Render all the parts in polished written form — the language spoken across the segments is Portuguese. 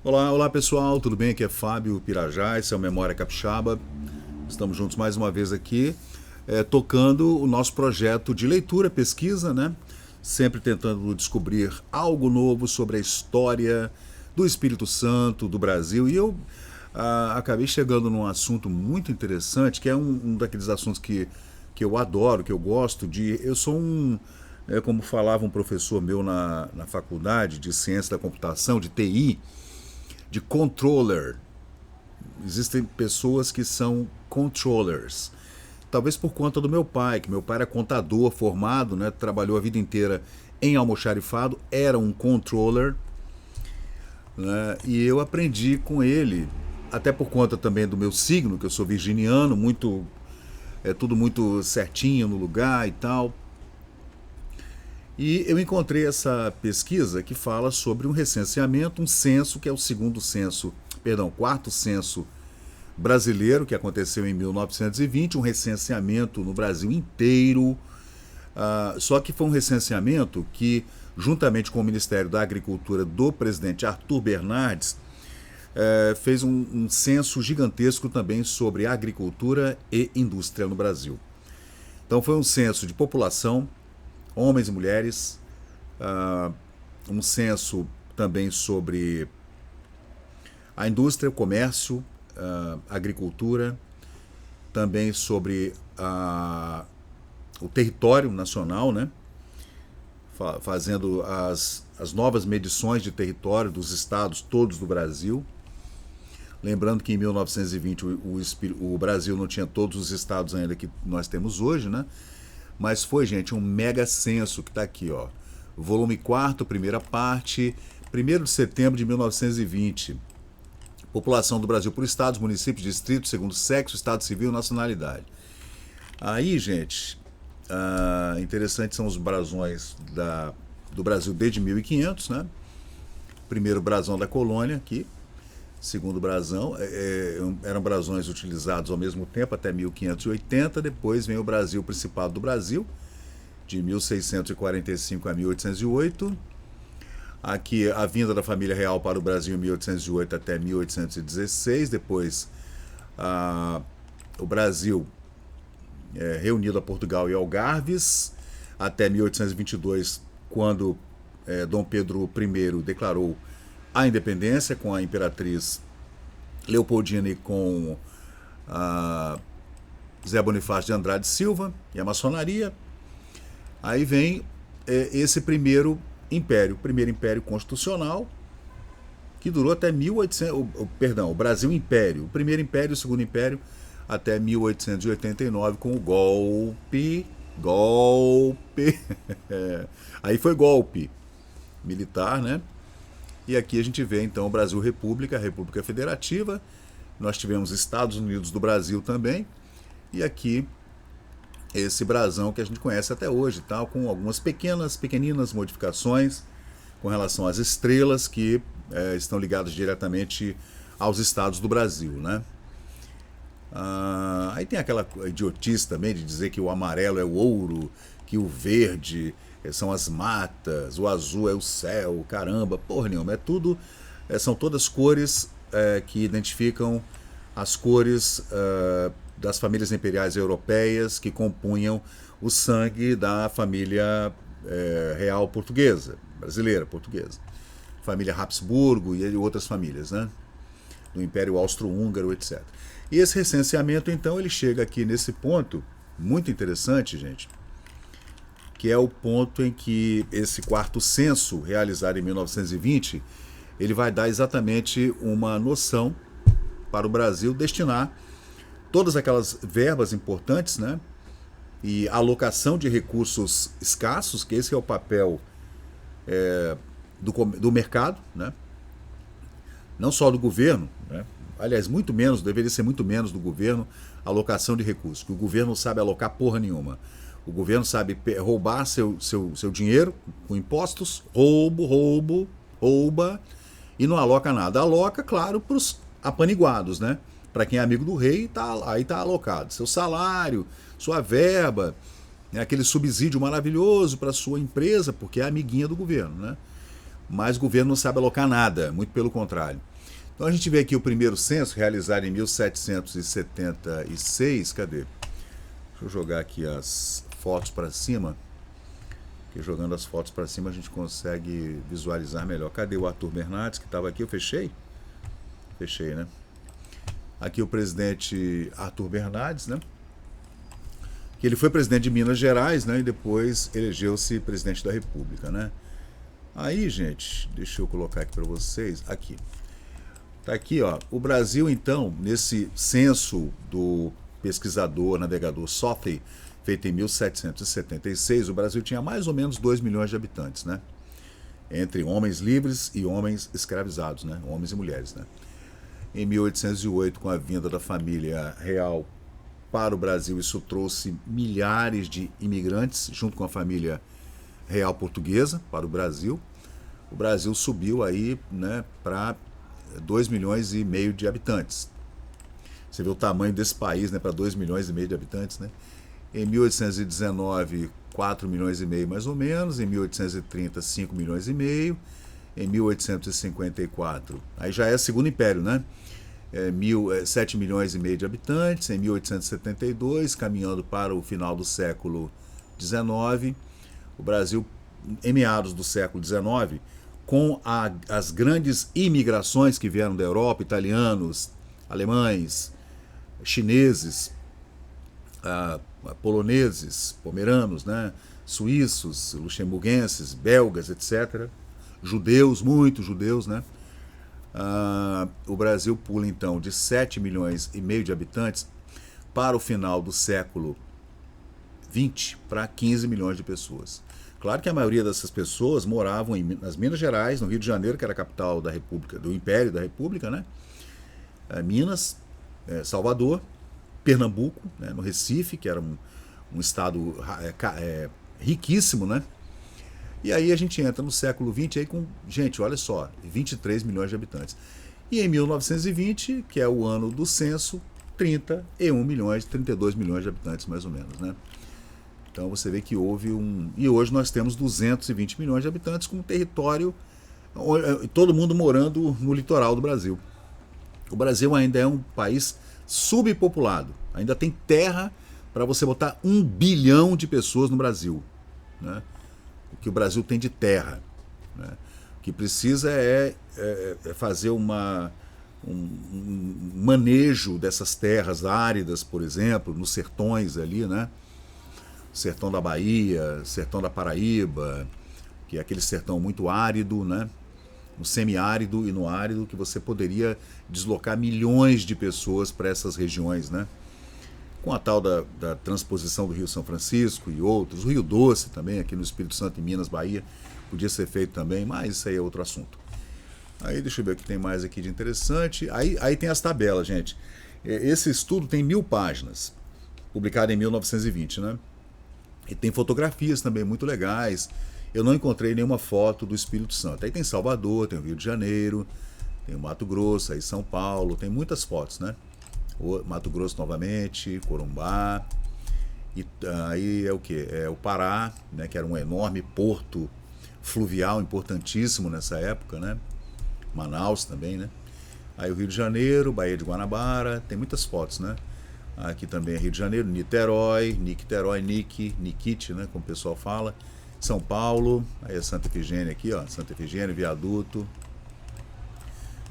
Olá pessoal, tudo bem? Aqui é Fábio Pirajá, esse é o Memória Capixaba. Estamos juntos mais uma vez aqui, tocando o nosso projeto de leitura, pesquisa, né? Sempre tentando descobrir algo novo sobre a história do Espírito Santo, do Brasil. E eu acabei chegando num assunto muito interessante, que é um daqueles assuntos que eu adoro, que eu gosto de. Eu sou como falava um professor meu na faculdade de Ciência da Computação, de TI, de controller. Existem pessoas que são controllers. Talvez por conta do meu pai, que meu pai era contador formado, né, trabalhou a vida inteira em almoxarifado, era um controller, né, e eu aprendi com ele, até por conta também do meu signo, que eu sou virginiano, tudo muito certinho no lugar e tal. E eu encontrei essa pesquisa que fala sobre um recenseamento, um censo, que é o quarto censo brasileiro, que aconteceu em 1920, um recenseamento no Brasil inteiro. Só que foi um recenseamento que, juntamente com o Ministério da Agricultura do presidente Arthur Bernardes, fez um censo gigantesco também sobre agricultura e indústria no Brasil. Então foi um censo de população, homens e mulheres, um censo também sobre a indústria, o comércio, a agricultura, também sobre o território nacional, né? Fazendo as novas medições de território dos estados todos do Brasil. Lembrando que em 1920 o Brasil não tinha todos os estados ainda que nós temos hoje, né? Mas foi, gente, um mega censo que está aqui, ó. Volume 4, primeira parte, 1º de setembro de 1920. População do Brasil por estados, municípios, distritos, segundo sexo, estado civil e nacionalidade. Aí, gente, interessante são os brasões do Brasil desde 1500, né? Primeiro brasão da colônia aqui. Segundo brasão, eram brasões utilizados ao mesmo tempo até 1580, depois vem o Brasil Principado do Brasil, de 1645 a 1808. Aqui a vinda da família real para o Brasil em 1808 até 1816, depois o Brasil reunido a Portugal e Algarves, até 1822, quando Dom Pedro I declarou a independência com a imperatriz Leopoldina e com Zé Bonifácio de Andrade Silva e a maçonaria. Aí vem esse primeiro império constitucional, que durou até 1800, perdão, o Brasil Império, o primeiro império, o segundo império, até 1889, com o golpe, aí foi golpe militar, né? E aqui a gente vê então o Brasil República, a República Federativa. Nós tivemos Estados Unidos do Brasil também. E aqui esse brasão que a gente conhece até hoje, tal, com algumas pequeninas modificações com relação às estrelas que estão ligadas diretamente aos estados do Brasil, né? Aí tem aquela idiotice também de dizer que o amarelo é o ouro, que o verde são as matas, o azul é o céu, caramba, porra nenhuma, é tudo, são todas cores que identificam as cores das famílias imperiais europeias que compunham o sangue da família real portuguesa, brasileira portuguesa, família Habsburgo e outras famílias, né? Do Império Austro-Húngaro, etc. E esse recenseamento, então, ele chega aqui nesse ponto, muito interessante, gente, que é o ponto em que esse quarto censo, realizado em 1920, ele vai dar exatamente uma noção para o Brasil destinar todas aquelas verbas importantes, né? E alocação de recursos escassos, que esse é o papel do mercado, né? Não só do governo, né? Aliás, muito menos, deveria ser muito menos do governo, alocação de recursos, que o governo não sabe alocar porra nenhuma. O governo sabe roubar seu dinheiro com impostos, rouba e não aloca nada. Aloca, claro, para os apaniguados, né? Para quem é amigo do rei, aí está alocado. Seu salário, sua verba, né? Aquele subsídio maravilhoso para sua empresa, porque é amiguinha do governo, né? Mas o governo não sabe alocar nada, muito pelo contrário. Então a gente vê aqui o primeiro censo, realizado em 1776. Cadê? Deixa eu jogar aqui as fotos para cima, que jogando as fotos para cima a gente consegue visualizar melhor. Cadê o Arthur Bernardes, que estava aqui? Eu fechei? Fechei, né? Aqui o presidente Arthur Bernardes, né? Que ele foi presidente de Minas Gerais, né? E depois elegeu-se presidente da República, né? Aí, gente, deixa eu colocar aqui para vocês. Aqui. Tá aqui, ó. O Brasil, então, nesse censo do pesquisador, navegador Southey, feito em 1776, o Brasil tinha mais ou menos 2 milhões de habitantes, né? Entre homens livres e homens escravizados, né? Homens e mulheres, né? Em 1808, com a vinda da família real para o Brasil, isso trouxe milhares de imigrantes, junto com a família real portuguesa, para o Brasil. O Brasil subiu aí, né, para 2 milhões e meio de habitantes. Você vê o tamanho desse país, né, para 2 milhões e meio de habitantes, né? Em 1819, 4 milhões e meio mais ou menos. Em 1830, 5 milhões e meio. Em 1854, aí já é o Segundo Império, né? 7 milhões e meio de habitantes. Em 1872, caminhando para o final do século XIX, o Brasil, em meados do século XIX, com as grandes imigrações que vieram da Europa, italianos, alemães, chineses, poloneses, pomeranos, né? Suíços, luxemburguenses, belgas, etc., judeus, muitos judeus, né? O Brasil pula então de 7 milhões e meio de habitantes para o final do século XX para 15 milhões de pessoas. Claro que a maioria dessas pessoas moravam nas Minas Gerais, no Rio de Janeiro, que era a capital da República, do Império da República, né? Minas, Salvador, Pernambuco, né? No Recife, que era um estado riquíssimo, né? E aí a gente entra no século XX aí com, gente, olha só, 23 milhões de habitantes. E em 1920, que é o ano do censo, 31 milhões, 32 milhões de habitantes mais ou menos, né? Então você vê que houve E hoje nós temos 220 milhões de habitantes com um território, todo mundo morando no litoral do Brasil. O Brasil ainda é um país subpopulado, ainda tem terra para você botar 1 bilhão de pessoas no Brasil, né? O que o Brasil tem de terra, né? O que precisa é fazer um manejo dessas terras áridas, por exemplo, nos sertões ali, né? Sertão da Bahia, sertão da Paraíba, que é aquele sertão muito árido, né? No semiárido e no árido, que você poderia deslocar milhões de pessoas para essas regiões, né? Com a tal da transposição do Rio São Francisco e outros, o Rio Doce também, aqui no Espírito Santo, em Minas, Bahia, podia ser feito também, mas isso aí é outro assunto. Aí deixa eu ver o que tem mais aqui de interessante. Aí tem as tabelas, gente. Esse estudo tem 1000 páginas, publicado em 1920, né? E tem fotografias também muito legais. Eu não encontrei nenhuma foto do Espírito Santo. Aí tem Salvador, tem o Rio de Janeiro, tem o Mato Grosso, aí São Paulo, tem muitas fotos, né? O Mato Grosso novamente, Corumbá, e aí é o que? É o Pará, né, que era um enorme porto fluvial importantíssimo nessa época, né? Manaus também, né? Aí o Rio de Janeiro, Baía de Guanabara, tem muitas fotos, né? Aqui também é Rio de Janeiro, Niterói, Nikit, né, como o pessoal fala. São Paulo, aí é Santa Efigênia aqui, ó, Santa Efigênia, Viaduto.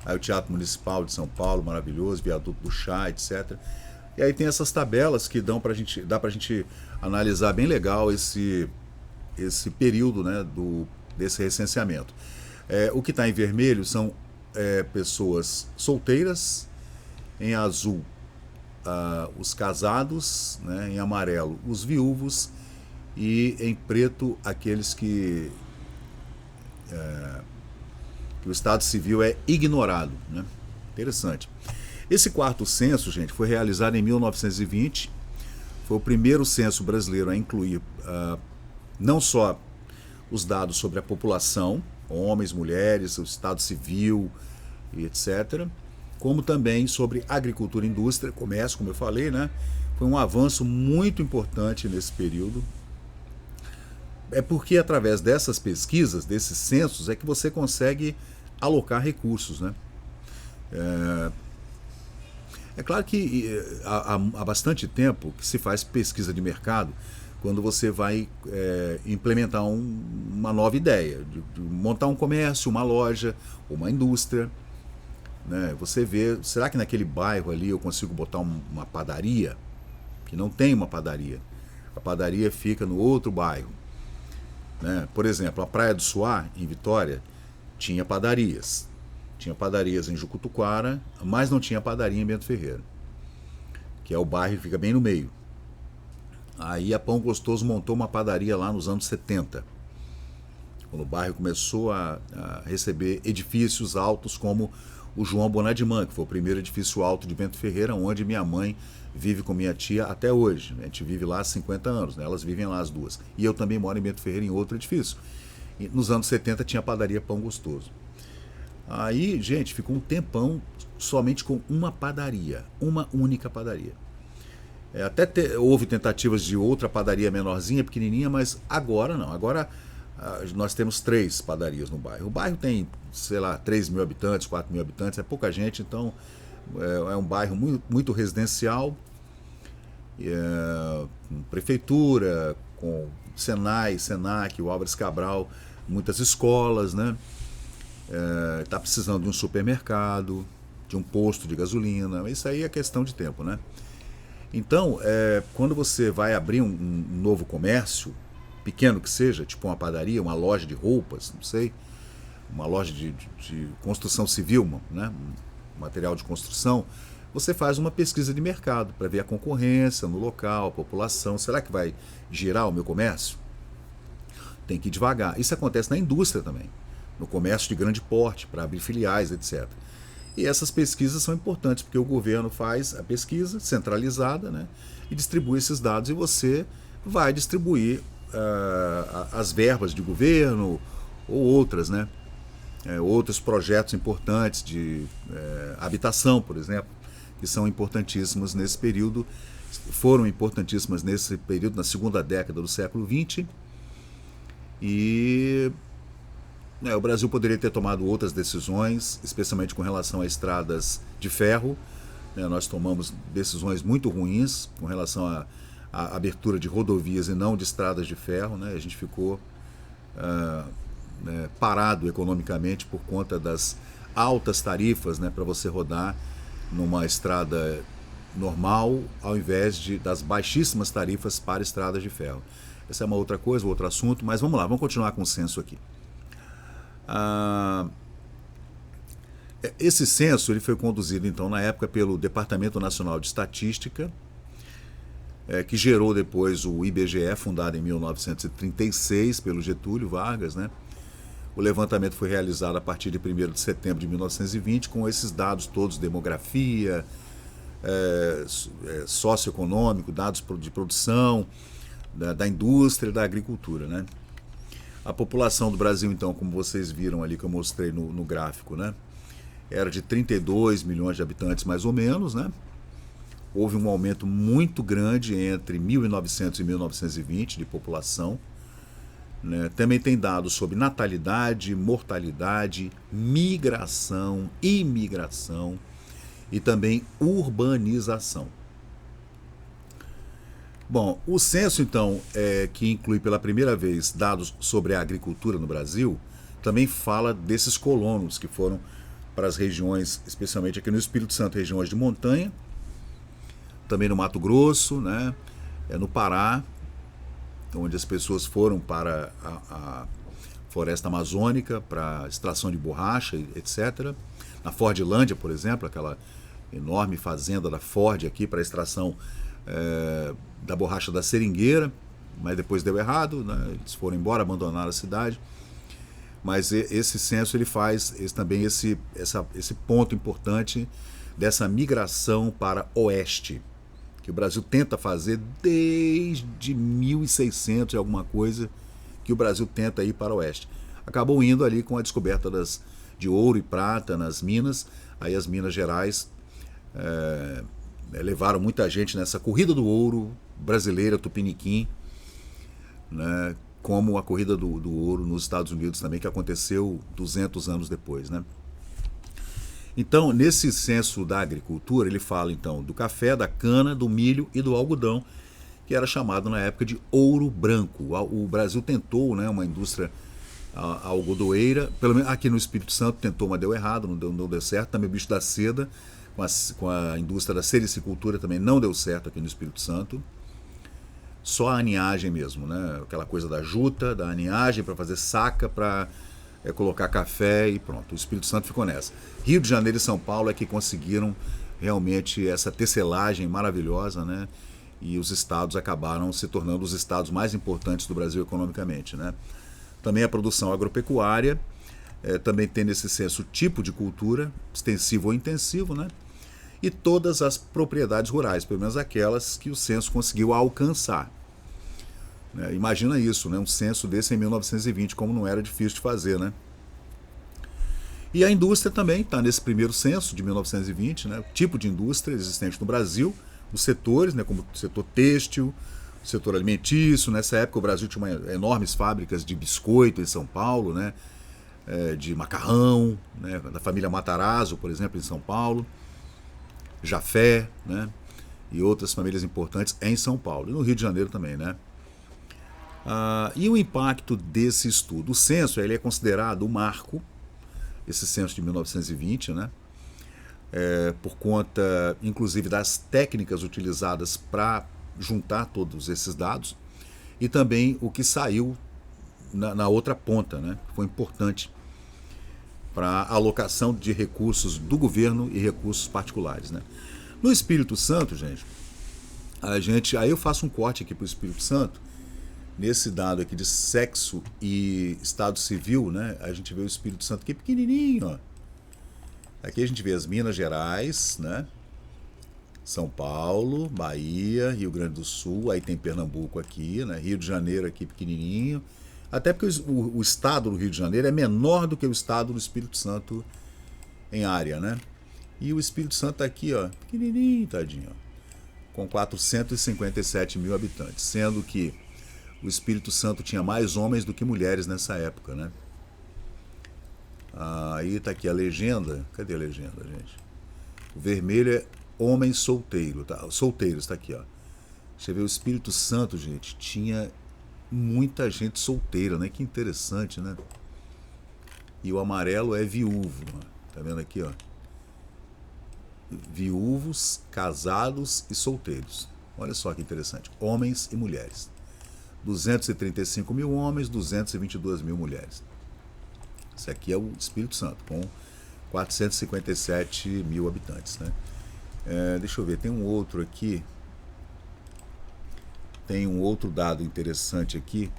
Aí o Teatro Municipal de São Paulo, maravilhoso, Viaduto do Chá, etc. E aí tem essas tabelas que dá pra gente analisar bem legal esse período, né, desse recenseamento. O que está em vermelho são pessoas solteiras, em azul os casados, né, em amarelo os viúvos e em preto aqueles que o Estado Civil é ignorado, né? Interessante. Esse quarto censo, gente, foi realizado em 1920. Foi o primeiro censo brasileiro a incluir não só os dados sobre a população, homens, mulheres, o Estado Civil e etc., como também sobre agricultura, indústria, comércio, como eu falei, né? Foi um avanço muito importante nesse período. É porque através dessas pesquisas, desses censos, é que você consegue alocar recursos, né? É claro que há bastante tempo que se faz pesquisa de mercado quando você vai implementar uma nova ideia, de montar um comércio, uma loja, uma indústria. Né? Você vê, será que naquele bairro ali eu consigo botar uma padaria? Que não tem uma padaria. A padaria fica no outro bairro. Né? Por exemplo, a Praia do Suá, em Vitória, tinha padarias. Tinha padarias em Jucutuquara, mas não tinha padaria em Bento Ferreira, que é o bairro que fica bem no meio. Aí a Pão Gostoso montou uma padaria lá nos anos 70, quando o bairro começou a receber edifícios altos como o João Bonadimã, que foi o primeiro edifício alto de Bento Ferreira, onde minha mãe vive com minha tia até hoje. A gente vive lá há 50 anos, né? Elas vivem lá as duas. E eu também moro em Bento Ferreira, em outro edifício. E nos anos 70 tinha a padaria Pão Gostoso. Aí, gente, ficou um tempão somente com uma padaria, uma única padaria. Houve tentativas de outra padaria menorzinha, pequenininha, mas agora não. Agora nós temos 3 padarias no bairro. O bairro tem, sei lá, 3 mil habitantes, 4 mil habitantes, é pouca gente, então é um bairro muito residencial, com prefeitura, com Senai, Senac, o Álvares Cabral, muitas escolas, né? Está precisando de um supermercado, de um posto de gasolina, isso aí é questão de tempo, né? Então, quando você vai abrir um novo comércio, pequeno que seja, tipo uma padaria, uma loja de roupas, não sei, uma loja de construção civil, né? Material de construção, você faz uma pesquisa de mercado para ver a concorrência no local, a população. Será que vai girar o meu comércio? Tem que ir devagar. Isso acontece na indústria também, no comércio de grande porte, para abrir filiais, etc. E essas pesquisas são importantes, porque o governo faz a pesquisa centralizada, né, e distribui esses dados, e você vai distribuir as verbas de governo ou outras, né, outros projetos importantes de habitação, por exemplo, que são importantíssimos nesse período, foram importantíssimas nesse período, na segunda década do século XX, e o Brasil poderia ter tomado outras decisões, especialmente com relação a estradas de ferro. Nós tomamos decisões muito ruins com relação à abertura de rodovias e não de estradas de ferro. A gente ficou parado economicamente por conta das altas tarifas, para você rodar numa estrada normal, ao invés das baixíssimas tarifas para estradas de ferro. Essa é uma outra coisa, outro assunto, mas vamos lá, vamos continuar com o censo aqui. Esse censo ele foi conduzido então na época pelo Departamento Nacional de Estatística, que gerou depois o IBGE, fundado em 1936 pelo Getúlio Vargas, né? O levantamento foi realizado a partir de 1º de setembro de 1920 com esses dados todos, demografia, socioeconômico, dados de produção, da indústria e da agricultura, né? A população do Brasil, então, como vocês viram ali que eu mostrei no gráfico, né, era de 32 milhões de habitantes, mais ou menos, né? Houve um aumento muito grande entre 1900 e 1920 de população. Né? Também tem dados sobre natalidade, mortalidade, migração, imigração e também urbanização. Bom, o censo, então, que inclui pela primeira vez dados sobre a agricultura no Brasil, também fala desses colonos que foram para as regiões, especialmente aqui no Espírito Santo, regiões de montanha, também no Mato Grosso, né, no Pará, onde as pessoas foram para a floresta amazônica, para a extração de borracha, etc. Na Fordlândia, por exemplo, aquela enorme fazenda da Ford aqui para a extração da borracha da seringueira, mas depois deu errado, né? Eles foram embora, abandonaram a cidade. Mas esse censo ele faz também esse ponto importante dessa migração para oeste, que o Brasil tenta fazer desde 1600 e alguma coisa, que o Brasil tenta ir para o oeste. Acabou indo ali com a descoberta de ouro e prata nas minas, aí as Minas Gerais levaram muita gente nessa corrida do ouro brasileira, Tupiniquim, né, como a corrida do ouro nos Estados Unidos também, que aconteceu 200 anos depois, né? Então, nesse censo da agricultura, ele fala então do café, da cana, do milho e do algodão, que era chamado na época de ouro branco. O Brasil tentou, né, uma indústria algodoeira, pelo menos aqui no Espírito Santo tentou, mas deu errado, não deu certo. Também o bicho da seda, com a indústria da sericicultura também não deu certo aqui no Espírito Santo. Só a aninhagem mesmo, né? Aquela coisa da juta, da aninhagem para fazer saca, para colocar café e pronto. O Espírito Santo ficou nessa. Rio de Janeiro e São Paulo é que conseguiram realmente essa tecelagem maravilhosa, né? E os estados acabaram se tornando os estados mais importantes do Brasil economicamente, né? Também a produção agropecuária, também tem nesse censo o tipo de cultura, extensivo ou intensivo, né? E todas as propriedades rurais, pelo menos aquelas que o censo conseguiu alcançar. Imagina isso, né? Um censo desse em 1920, como não era difícil de fazer, né? E a indústria também está nesse primeiro censo de 1920, né? O tipo de indústria existente no Brasil, os setores, né? Como o setor têxtil, o setor alimentício. Nessa época o Brasil tinha enormes fábricas de biscoito em São Paulo, né? De macarrão, né? Da família Matarazzo, por exemplo, em São Paulo. Jafé, né? E outras famílias importantes em São Paulo. E no Rio de Janeiro também, né? E o impacto desse estudo? O censo ele é considerado um marco, esse censo de 1920, né? Por conta, inclusive, das técnicas utilizadas para juntar todos esses dados e também o que saiu na outra ponta, né? Foi importante para a alocação de recursos do governo e recursos particulares, né? No Espírito Santo, gente, aí eu faço um corte aqui para o Espírito Santo. Nesse dado aqui de sexo e estado civil, né, a gente vê o Espírito Santo aqui pequenininho, ó. Aqui a gente vê as Minas Gerais, né, São Paulo, Bahia, Rio Grande do Sul, aí tem Pernambuco aqui, né, Rio de Janeiro aqui pequenininho. Até porque o estado do Rio de Janeiro é menor do que o estado do Espírito Santo em área, né? E o Espírito Santo tá aqui, ó, pequenininho, tadinho, ó, com 457 mil habitantes, sendo que o Espírito Santo tinha mais homens do que mulheres nessa época, né? Aí tá aqui a legenda. Cadê a legenda, gente? O vermelho é homens solteiros, tá? Solteiros, tá aqui, ó. Você vê o Espírito Santo, gente, tinha muita gente solteira, né? Que interessante, né? E o amarelo é viúvo, ó. Tá vendo aqui, ó? Viúvos, casados e solteiros. Olha só que interessante. Homens e mulheres. 235 mil homens, 222 mil mulheres. Esse aqui é o Espírito Santo, com 457 mil habitantes, né? Deixa eu ver, tem um outro aqui. Tem um outro dado interessante aqui.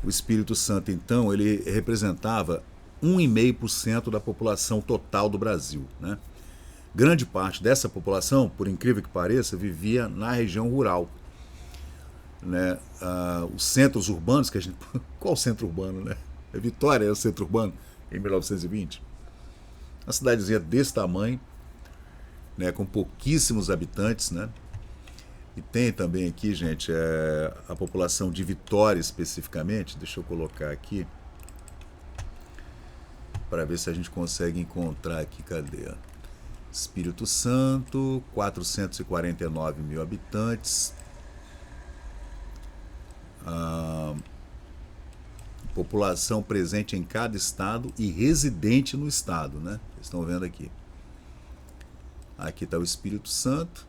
O Espírito Santo, então, ele representava 1,5% da população total do Brasil, né? Grande parte dessa população, por incrível que pareça, vivia na região rural, né? Os centros urbanos que a gente... Qual o centro urbano, né? Vitória era o centro urbano em 1920. Uma cidadezinha desse tamanho, né? Com pouquíssimos habitantes, né? E tem também aqui, gente, a população de Vitória especificamente. Deixa eu colocar aqui para ver se a gente consegue encontrar aqui. Cadê? Espírito Santo, 449 mil habitantes. População presente em cada estado e residente no estado, né? Vocês estão vendo aqui. Aqui está o Espírito Santo.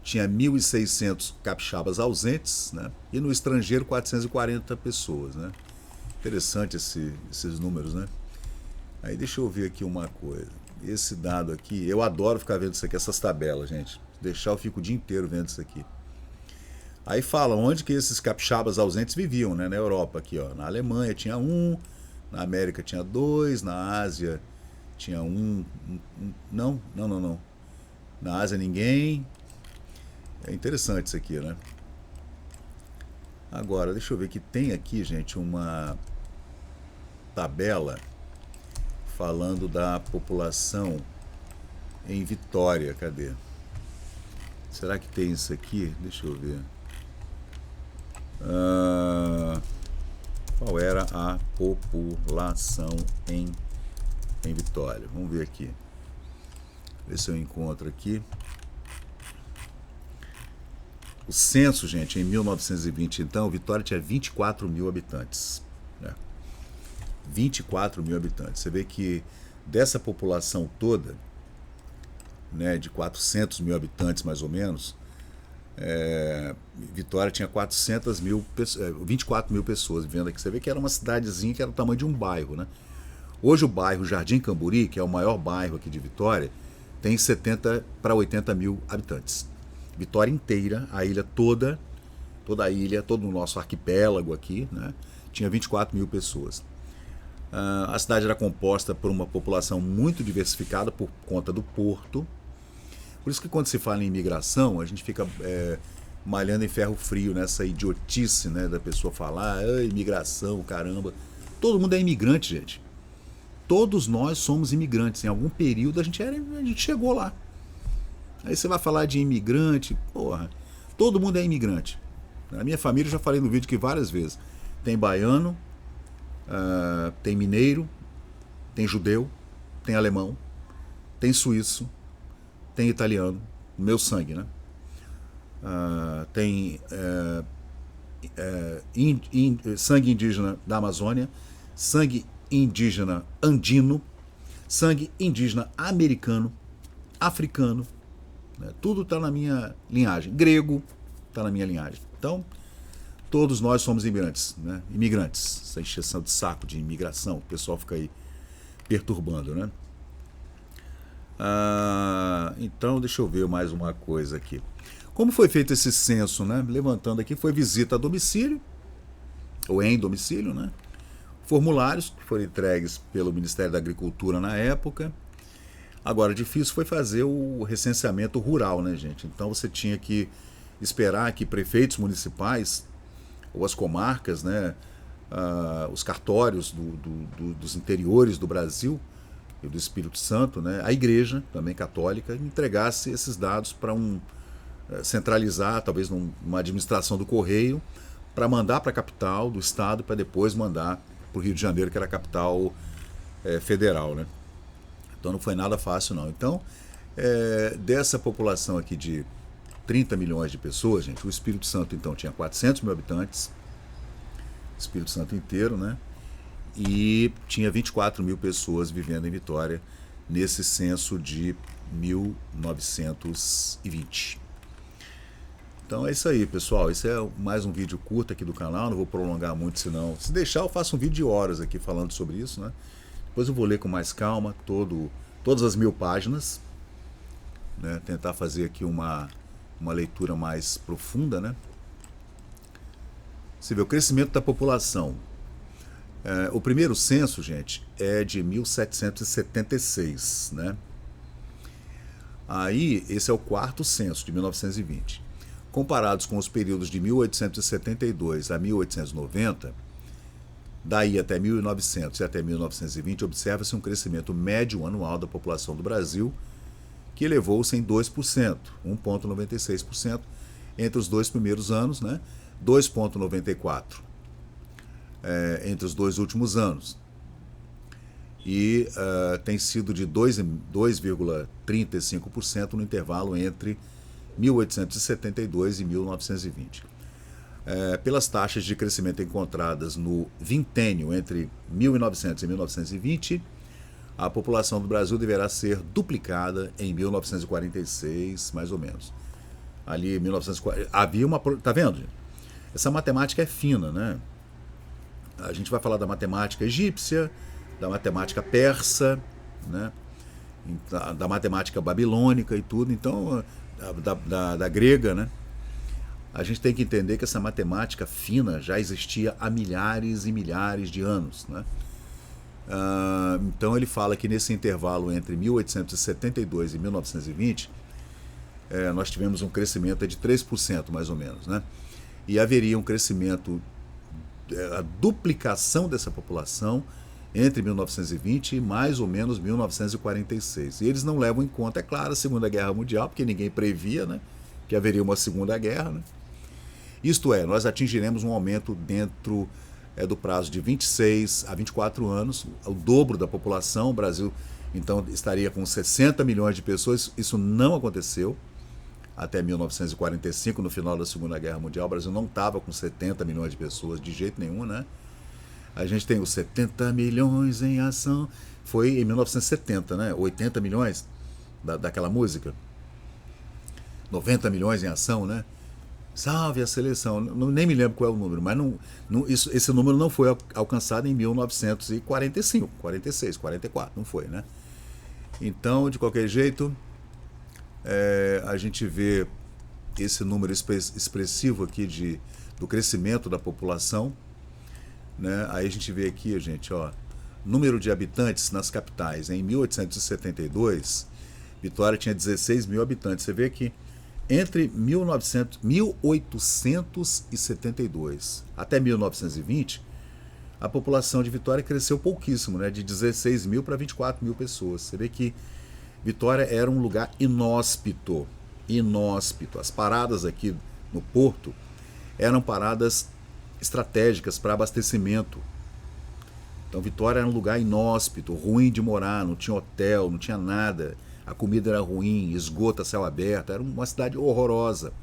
Tinha 1.600 capixabas ausentes, né? E no estrangeiro 440 pessoas, né? Interessante esses números, né? Aí deixa eu ver aqui uma coisa. Esse dado aqui, eu adoro ficar vendo isso aqui, essas tabelas, gente. Se deixar eu fico o dia inteiro vendo isso aqui. Aí fala onde que esses capixabas ausentes viviam, né? Na Europa aqui, ó. Na Alemanha tinha um, na América tinha dois, na Ásia tinha não. Na Ásia ninguém. É interessante isso aqui, né? Agora, deixa eu ver que tem aqui, gente, uma tabela falando da população em Vitória. Cadê? Será que tem isso aqui? Deixa eu ver. Qual era a população em em Vitória. Vamos ver aqui. Ver se eu encontro aqui. O censo, gente, em 1920, então, Vitória tinha 24 mil habitantes. Né? 24 mil habitantes. Você vê que dessa população toda, né, de 400 mil habitantes mais ou menos, Vitória tinha 24 mil pessoas vivendo aqui. Você vê que era uma cidadezinha que era o tamanho de um bairro, né? Hoje o bairro Jardim Camburi, que é o maior bairro aqui de Vitória, tem 70 para 80 mil habitantes. Vitória inteira, a ilha toda a ilha, todo o nosso arquipélago aqui, né, tinha 24 mil pessoas. A cidade era composta por uma população muito diversificada por conta do porto. Por isso que quando se fala em imigração, a gente fica malhando em ferro frio nessa idiotice, né, da pessoa falar imigração, caramba. Todo mundo é imigrante, gente. Todos nós somos imigrantes. Em algum período a gente chegou lá. Aí você vai falar de imigrante, porra, todo mundo é imigrante. Na minha família, eu já falei no vídeo aqui várias vezes. Tem baiano, tem mineiro, tem judeu, tem alemão, tem suíço, tem italiano, meu sangue, né? Tem sangue indígena da Amazônia, sangue indígena andino, sangue indígena americano, africano, né? Tudo está na minha linhagem. Grego está na minha linhagem. Então, todos nós somos imigrantes, né? Imigrantes. Essa encheção de saco de imigração, o pessoal fica aí perturbando, né? Então, deixa eu ver mais uma coisa aqui. Como foi feito esse censo, né? Levantando aqui, foi visita a domicílio, ou em domicílio, né? Formulários que foram entregues pelo Ministério da Agricultura na época. Agora, difícil foi fazer o recenseamento rural, né, gente? Então você tinha que esperar que prefeitos municipais, ou as comarcas, né, os cartórios dos interiores do Brasil e do Espírito Santo, né, a igreja, também católica, entregasse esses dados para centralizar, talvez numa administração do correio, para mandar para a capital do estado, para depois mandar para o Rio de Janeiro, que era a capital federal, né? Então não foi nada fácil, não. Então, dessa população aqui de 30 milhões de pessoas, gente, o Espírito Santo, então, tinha 400 mil habitantes, Espírito Santo inteiro, né? E tinha 24 mil pessoas vivendo em Vitória nesse censo de 1920. Então é isso aí, pessoal. Esse é mais um vídeo curto aqui do canal, não vou prolongar muito, senão, se deixar, eu faço um vídeo de horas aqui falando sobre isso, né? Depois eu vou ler com mais calma todas as 1000 páginas, né? Tentar fazer aqui uma leitura mais profunda, né? Você vê o crescimento da população. O primeiro censo, gente, é de 1776, né? Aí, esse é o quarto censo, de 1920. Comparados com os períodos de 1872 a 1890, daí até 1900 e até 1920, observa-se um crescimento médio anual da população do Brasil, que elevou-se em 2%, 1,96% entre os dois primeiros anos, né? 2,94% entre os dois últimos anos. E tem sido de 2,35% no intervalo entre 1872 e 1920. Pelas taxas de crescimento encontradas no vintênio entre 1900 e 1920, a população do Brasil deverá ser duplicada em 1946, mais ou menos. Ali em 1940, havia uma... Tá vendo, gente? Essa matemática é fina, né? A gente vai falar da matemática egípcia, da matemática persa, né? Da matemática babilônica e tudo, então, da grega, né? A gente tem que entender que essa matemática fina já existia há milhares e milhares de anos, né? Então ele fala que nesse intervalo entre 1872 e 1920, nós tivemos um crescimento de 3%, mais ou menos, né? E haveria um crescimento, a duplicação dessa população entre 1920 e mais ou menos 1946. E eles não levam em conta, é claro, a Segunda Guerra Mundial, porque ninguém previa, né, que haveria uma Segunda Guerra, né? Isto é, nós atingiremos um aumento dentro é do prazo de 26 a 24 anos, o dobro da população. O Brasil, então, estaria com 60 milhões de pessoas. Isso não aconteceu até 1945, no final da Segunda Guerra Mundial. O Brasil não estava com 70 milhões de pessoas de jeito nenhum, né? A gente tem os 70 milhões em ação. Foi em 1970, né? 80 milhões daquela música. 90 milhões em ação, né? Salve a seleção. Nem me lembro qual é o número, mas esse número não foi alcançado em 1945, 46, 44, não foi, né? Então, de qualquer jeito, a gente vê esse número expressivo aqui do crescimento da população, né? Aí a gente vê aqui, gente, ó, número de habitantes nas capitais. Em 1872, Vitória tinha 16 mil habitantes. Você vê que entre 1872 até 1920, a população de Vitória cresceu pouquíssimo, né? De 16 mil para 24 mil pessoas. Você vê que Vitória era um lugar inóspito. Inóspito. As paradas aqui no porto eram paradas estratégicas para abastecimento. Então Vitória era um lugar inóspito, ruim de morar, não tinha hotel, não tinha nada. A comida era ruim, esgoto a céu aberto, era uma cidade horrorosa.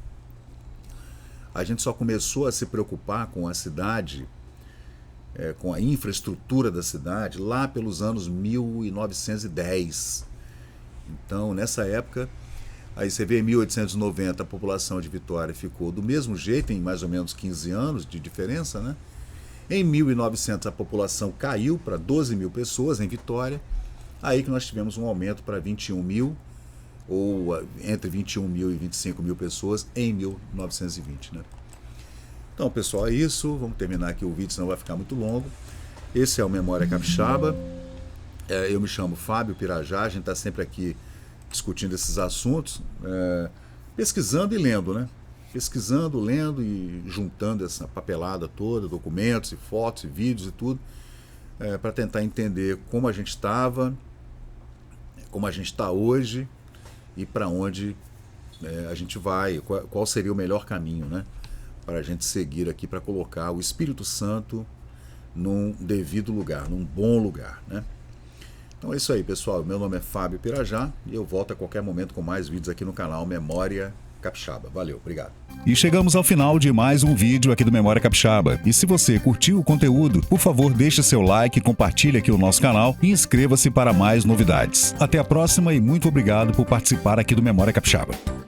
A gente só começou a se preocupar com a cidade, com a infraestrutura da cidade, lá pelos anos 1910. Então, nessa época, aí você vê em 1890 a população de Vitória ficou do mesmo jeito, em mais ou menos 15 anos de diferença, né? Em 1900 a população caiu para 12 mil pessoas em Vitória. Aí que nós tivemos um aumento para 21 mil, ou entre 21 mil e 25 mil pessoas em 1920, né? Então, pessoal, é isso. Vamos terminar aqui o vídeo, senão vai ficar muito longo. Esse é o Memória Capixaba. Eu me chamo Fábio Pirajá. A gente está sempre aqui discutindo esses assuntos, pesquisando e lendo, né? Pesquisando, lendo e juntando essa papelada toda, documentos e fotos e vídeos e tudo, para tentar entender como a gente estava, como a gente está hoje e para onde a gente vai, qual seria o melhor caminho, né, para a gente seguir aqui, para colocar o Espírito Santo num devido lugar, num bom lugar, né? Então é isso aí, pessoal. Meu nome é Fábio Pirajá e eu volto a qualquer momento com mais vídeos aqui no canal Memória Capixaba. Valeu, obrigado. E chegamos ao final de mais um vídeo aqui do Memória Capixaba. E se você curtiu o conteúdo, por favor, deixe seu like, compartilhe aqui o nosso canal e inscreva-se para mais novidades. Até a próxima e muito obrigado por participar aqui do Memória Capixaba.